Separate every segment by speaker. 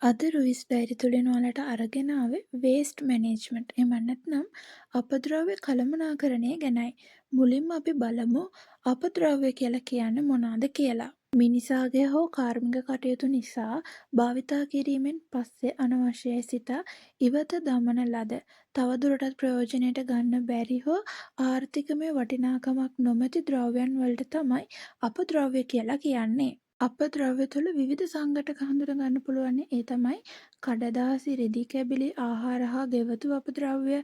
Speaker 1: අද Ruiz diary තුළින් ඔයාලට අරගෙන ආවේ වේස්ට් මැනේජ්මන්ට්. එහෙම නැත්නම් අපද්‍රව්‍ය කළමනාකරණය ගැනයි. මුලින්ම අපි බලමු අපද්‍රව්‍ය කියලා කියන්නේ මොනවාද කියලා. මිනිසාගේ හෝ කාර්මික කටයුතු නිසා භාවිතා කිරීමෙන් පස්සේ අනවශ්‍යයි සිතා ඉවත දමන ලද තවදුරටත් ප්‍රයෝජනයට ගන්න බැරි හෝ ආර්ථිකමය වටිනාකමක් නොමැති ද්‍රව්‍යයන් වලට තමයි අපද්‍රව්‍ය කියලා කියන්නේ. අපද්‍රව්‍ය තුළ විවිධ සංඝටක හඳුනා ගන්න පුළුවන්. ඒ තමයි කඩදාසි, රෙදි කැබිලි, ආහාර හා ගෙවතු අපද්‍රව්‍ය,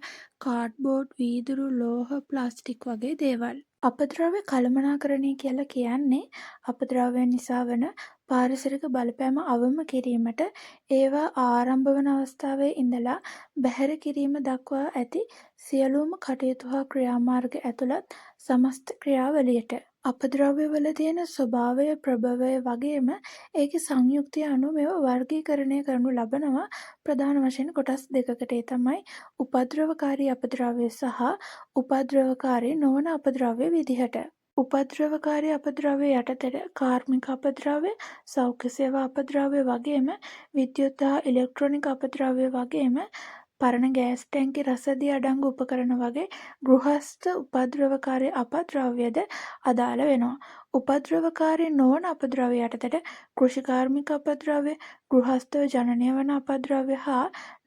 Speaker 1: කාඩ්බෝඩ්, වීදුරු, ලෝහ, ප්ලාස්ටික් වගේ දේවල්. අපද්‍රව්‍ය කළමනාකරණය කියලා කියන්නේ අපද්‍රව්‍යයන් නිසා වන පාරිසරික බලපෑම අවම කිරීමට ඒවා ආරම්භ වන අවස්ථාවේ ඉඳලා බැහැර කිරීම දක්වා ඇති සියලුම කටයුතු හා ක්‍රියාමාර්ග ඇතුළත් සමස්ත ක්‍රියාවලියට. අපද්‍රව්‍ය වල තියෙන ස්වභාවය, ප්‍රභවය වගේම ඒකේ සංයුක්තය අනුව මේවා වර්ගීකරණය කරනු ලබනවා ප්‍රධාන වශයෙන් කොටස් දෙකකට. ඒ තමයි උපද්‍රවකාරී අපද්‍රව්‍ය සහ උපද්‍රවකාරී නොවන අපද්‍රව්‍ය විදිහට. උපද්‍රවකාරී අපද්‍රව්‍ය යටතට කාර්මික අපද්‍රව්‍ය, සෞඛ්‍ය සේවා අපද්‍රව්‍ය වගේම විද්‍යුත් හා ඉලෙක්ට්‍රොනික අපද්‍රව්‍ය වගේම පරණ ගෑස් ටැංකි රසදිය අඩංගු උපකරණ වගේ ගෘහස්ථ උපද්‍රවකාරී අපද්‍රව්‍යද අදාළ වෙනවා. උපද්‍රවකාරී නොවන අපද්‍රව්‍ය යටතට කෘෂිකාර්මික අපද්‍රව්‍ය, ගෘහස්ථව ජනනය වන අපද්‍රව්‍ය හා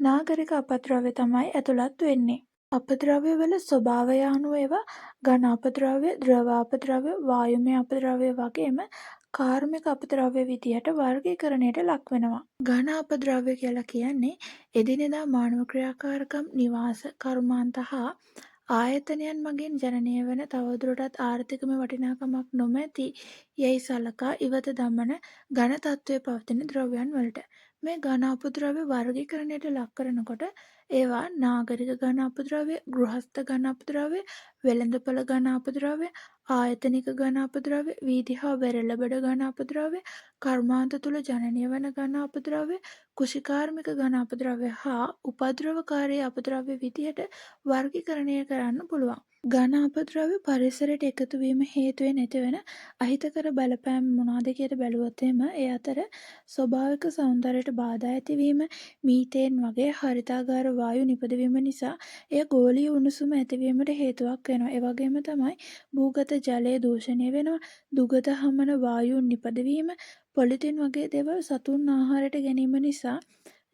Speaker 1: නාගරික අපද්‍රව්‍ය තමයි ඇතුළත් වෙන්නේ. අපද්‍රව්‍ය වල ස්වභාවය අනුව ඒවා ඝන අපද්‍රව්‍ය, ද්‍රව අපද්‍රව්‍ය, වායුමය අපද්‍රව්‍ය වගේම කාර්මික අපද්‍රව්‍ය විදිහට වර්ගීකරණයට ලක් වෙනවා. ඝන අපද්‍රව්‍ය කියලා කියන්නේ එදිනෙදා මානව ක්‍රියාකාරකම්, නිවාස, කර්මාන්ත හා ආයතනයන් මගින් ජනනය වන තවදුරටත් ආර්ථිකමය වටිනාකමක් නොමැති යැයි සලකා ඉවත දමන ඝන තත්ත්වයේ පවතින ද්‍රව්‍යයන් වලට. මේ ඝන අපද්‍රව්‍ය වර්ගීකරණයට ලක් කරනකොට ඒවා නාගරික ඝන අපද්‍රව්‍ය, ගෘහස්ථ ඝන අපද්‍රව්‍ය, වෙළඳපොළ ඝන අපද්‍රව්‍ය, ආයතනික ඝන අපද්‍රව්‍ය, වීදි හා වෙරළබඩ ඝන අපද්‍රව්‍ය, කර්මාන්ත තුළ ජනනය වන ඝන අපද්‍රව්‍ය, කෘෂිකාර්මික ඝන අපද්‍රව්‍ය හා උපද්‍රවකාරී අපද්‍රව්‍ය විදිහට වර්ගීකරණය කරන්න පුළුවන්. ඝන අපද්‍රව්‍ය පරිසරයට එකතු වීම හේතුවෙන් ඇතිවන අහිතකර බලපෑම් මොනවාද කියලා බැලුවොත් එහෙම ඒ අතර ස්වභාවික සෞන්දර්යයට බාධා ඇතිවීම, මීතේන් වගේ හරිතාගාර වායු නිපදවීම නිසා එය ගෝලීය උණුසුම ඇතිවීමට හේතුවක් වෙනවා. ඒ වගේම තමයි භූගත ජලය දූෂණය වෙනවා, දුගඳ හමන වායුන් නිපදවීම, පොලිතින් වගේ දේවල් සතුන් ආහාරයට ගැනීම නිසා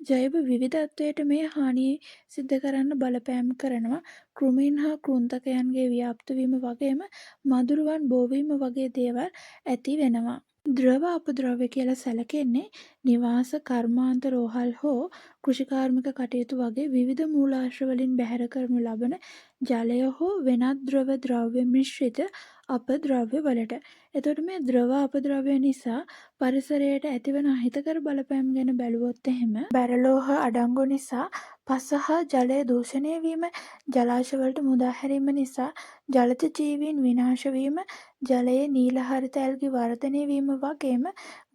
Speaker 1: ජෛව විවිධත්වයට මේ හානිය සිද්ධ කරන්න බලපෑම් කරනවා. කෘමීන් හා කෘන්තකයන්ගේ ව්‍යාප්ත වීම වගේම මදුරුවන් බෝවීම වගේ දේවල් ඇති වෙනවා. ද්‍රව අපද්‍රව්‍ය කියලා සැලකෙන්නේ නිවාස, කර්මාන්ත, රෝහල් හෝ කෘෂිකාර්මික කටයුතු වගේ විවිධ මූලාශ්‍ර වලින් බැහැර කරනු ලබන ජලය හෝ වෙනත් ද්‍රව්‍ය මිශ්‍රිත අපද්‍රව්‍ය වලට. එතකොට මේ ද්‍රව අපද්‍රව්‍ය නිසා පරිසරයට ඇතිවන අහිතකර බලපෑම් ගැන බැලුවොත් එහෙම බැරලෝහ අඩංගු නිසා පස හා ජලය දූෂණය වීම, ජලාශවලට මුදා හැරීම නිසා ජලජ ජීවීන් විනාශ වීම, ජලයේ නීල හරිත ඇල්ගි වර්ධනය වීම වගේම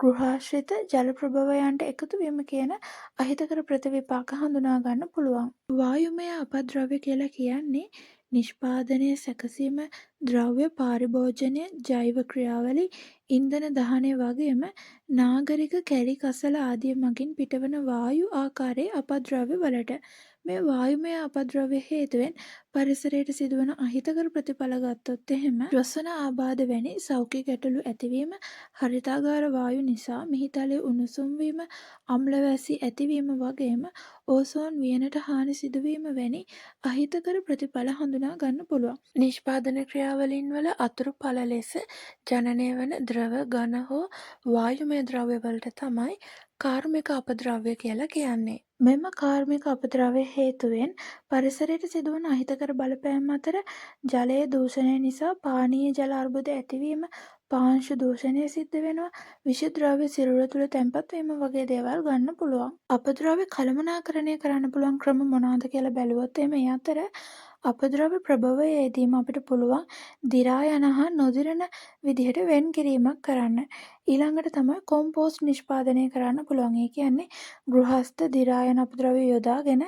Speaker 1: ගෘහාශ්‍රිත ජල ප්‍රභවයන්ට එකතු වීම කියන අහිතකර ප්‍රතිවිපාක හඳුනා ගන්න පුළුවන්. වායුමය අපද්‍රව්‍ය කියලා කියන්නේ නිෂ්පාදනය, සැකසීම, ද්‍රව්‍ය පාරිභෝජනය, ජෛව ක්‍රියාවලි, ඉන්ධන දහනය වගේම නාගරික කැලි කසල ආදිය මගින් පිටවන වායු ආකාරයේ අපද්‍රව්‍ය වලට. මේ වායුමය අපද්‍රව්‍ය හේතුවෙන් පරිසරයට සිදුවන අහිතකර ප්‍රතිඵල ගත්තොත් එහෙම ශ්වසන ආබාධ වැනි සෞඛ්‍ය ගැටලු ඇතිවීම, හරිතාගාර වායු නිසා මිහිතලයේ උණුසුම් වීම, අම්ල වැසි ඇතිවීම වගේම ඕසෝන් වියනට හානි සිදුවීම වැනි අහිතකර ප්‍රතිඵල හඳුනා ගන්න පුළුවන්. නිෂ්පාදන ක්‍රියාවලින් වල අතුරු ඵල ලෙස ජනනය වන ද්‍රව, ඝන හෝ වායුමය ද්‍රව්‍ය වලට තමයි කාර්මික අපද්‍රව්‍ය කියලා කියන්නේ. මෙම කාර්මික අපද්‍රව්‍ය හේතුවෙන් පරිසරයට සිදුවන අහිතකර බලපෑම් අතර ජලයේ දූෂණය නිසා පානීය ජල අර්බුද ඇතිවීම, පාංශු දූෂණය සිද්ධ වෙනවා, විෂ ද්‍රව්‍ය සිරුර තුළ තැන්පත් වීම වගේ දේවල් ගන්න පුළුවන්. අපද්‍රව්‍ය කළමනාකරණය කරන්න පුළුවන් ක්‍රම මොනවාද කියලා බැලුවොත් එහෙම ඒ අතර අපද්‍රව්‍ය ප්‍රභවයේදීම අපිට පුළුවන් දිරා යන හා නොදිරන විදිහට වෙන් කිරීමක් කරන්න. ඊළඟට තමයි කොම්පෝස්ට් නිෂ්පාදනය කරන්න පුළුවන්. ඒ කියන්නේ ගෘහස්ත දිරා යන අපද්‍රව්‍ය යොදාගෙන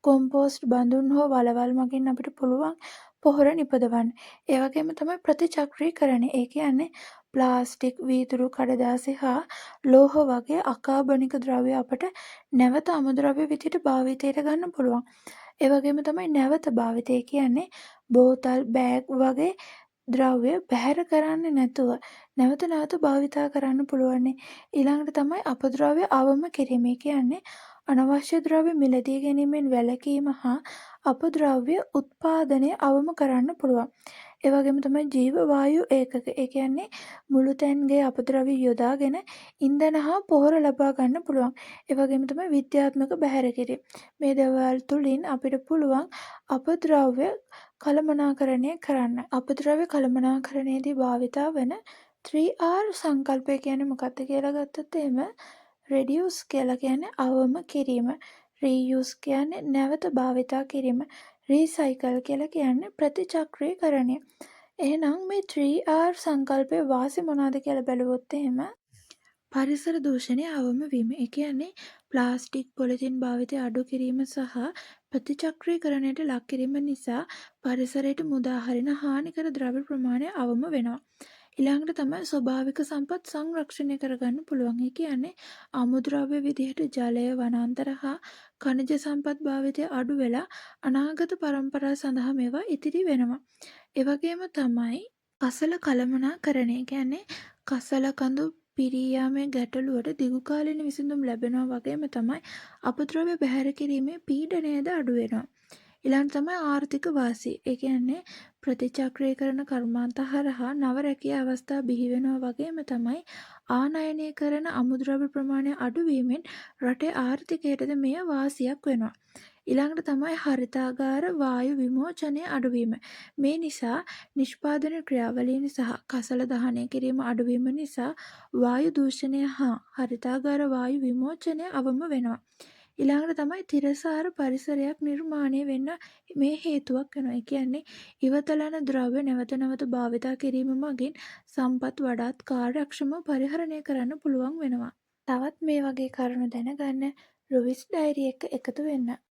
Speaker 1: කොම්පෝස්ට් බඳුන් හෝ වලවල් මගින් අපිට පුළුවන් පොහොර නිපදවන්න. ඒ වගේම තමයි ප්‍රතිචක්‍රීකරණය. ඒ කියන්නේ ප්ලාස්ටික්, වීදුරු, කඩදාසි හා ලෝහ වගේ අකාබනික ද්‍රව්‍ය අපට නැවත අමුද්‍රව්‍ය විදිහට භාවිතයට ගන්න පුළුවන්. ඒ වගේම තමයි නැවත භාවිතය කියන්නේ බෝතල්, බෑග් වගේ ද්‍රව්‍ය බැහැර කරන්නේ නැතුව නැවත නැවත භාවිතා කරන්න පුළුවන්නේ. ඊළඟට තමයි අපද්‍රව්‍ය අවම කිරීම. ඒ කියන්නේ අනවශ්‍ය ද්‍රව්‍ය මිලදී ගැනීමෙන් වැළකීම හා අපද්‍රව්‍ය උත්පාදනය අවම කරන්න පුළුවන්. ඒ වගේම තමයි ජීව වායු ඒකක. ඒ කියන්නේ මුළු තැන්ගේ අපද්‍රව්‍ය යොදාගෙන ඉන්ධන හා පොහොර ලබා ගන්න පුළුවන්. ඒ වගේම තමයි විද්‍යාත්මක බැහැර කිරීම. මේ දේවල් තුලින් අපිට පුළුවන් අපද්‍රව්‍ය කළමනාකරණය කරන්න. අපද්‍රව්‍ය කළමනාකරණයේදී භාවිතා වන 3R සංකල්පය කියන්නේ මොකක්ද කියලා ගත්තොත් එහෙම reduce කියලා කියන්නේ අවම කිරීම. reuse කියන්නේ නැවත භාවිතා කිරීම. recycle කියලා කියන්නේ ප්‍රතිචක්‍රීකරණය. එහෙනම් මේ 3R සංකල්පයේ වාසි මොනවාද කියලා බැලුවොත් එහෙම පරිසර දූෂණය අවම වීම. ඒ කියන්නේ ප්ලාස්ටික්, පොලිතින් භාවිතය අඩු කිරීම සහ ප්‍රතිචක්‍රීකරණයට ලක් කිරීම නිසා පරිසරයට මුදා හරින හානිකර ද්‍රව්‍ය ප්‍රමාණය අවම වෙනවා. ඊළඟට තමයි ස්වභාවික සම්පත් සංරක්ෂණය කරගන්න පුළුවන්. ඒ කියන්නේ අමුද්‍රව්‍ය විදිහට ජලය, වනාන්තර හා ඛනිජ සම්පත් භාවිතය අඩු වෙලා අනාගත පරම්පරා සඳහා මේවා ඉතිරි වෙනවා. ඒ වගේම තමයි කසල කළමනාකරණය. කියන්නේ කසල කඳු පිරී යාමේ ගැටලුවට දිගුකාලීන විසඳුම් ලැබෙනවා වගේම තමයි අපද්‍රව්‍ය බැහැර කිරීමේ පීඩනයද අඩු වෙනවා. ඊළඟට තමයි ආර්ථික වාසිය. ඒ කියන්නේ ප්‍රතිචක්‍රීකරණ කර්මාන්ත හරහා නව රැකියා අවස්ථා බිහි වෙනවා වගේම තමයි ආනයනය කරන අමුද්‍රව්‍ය ප්‍රමාණය අඩු වීමෙන් රටේ ආර්ථිකයටද මෙය වාසියක් වෙනවා. ඊළඟට තමයි හරිතාගාර වායු විමෝචනය අඩුවීම. මේ නිසා නිෂ්පාදන ක්‍රියාවලීන් සහ කසල දහනය කිරීම අඩුවීම නිසා වායු දූෂණය හා හරිතාගාර වායු විමෝචනය අවම වෙනවා. ඊළඟට තමයි තිරසාර පරිසරයක් නිර්මාණය වෙන්න මේ හේතුවක් වෙනවා. ඒ කියන්නේ ඉවතලන ද්‍රව්‍ය නැවත නැවත භාවිතා කිරීම මගින් සම්පත් වඩාත් කාර්යක්ෂමව පරිහරණය කරන්න පුළුවන් වෙනවා. තවත් මේ වගේ කරුණු දැනගන්න රුවිස් ඩයරි එක එකතු වෙන්න.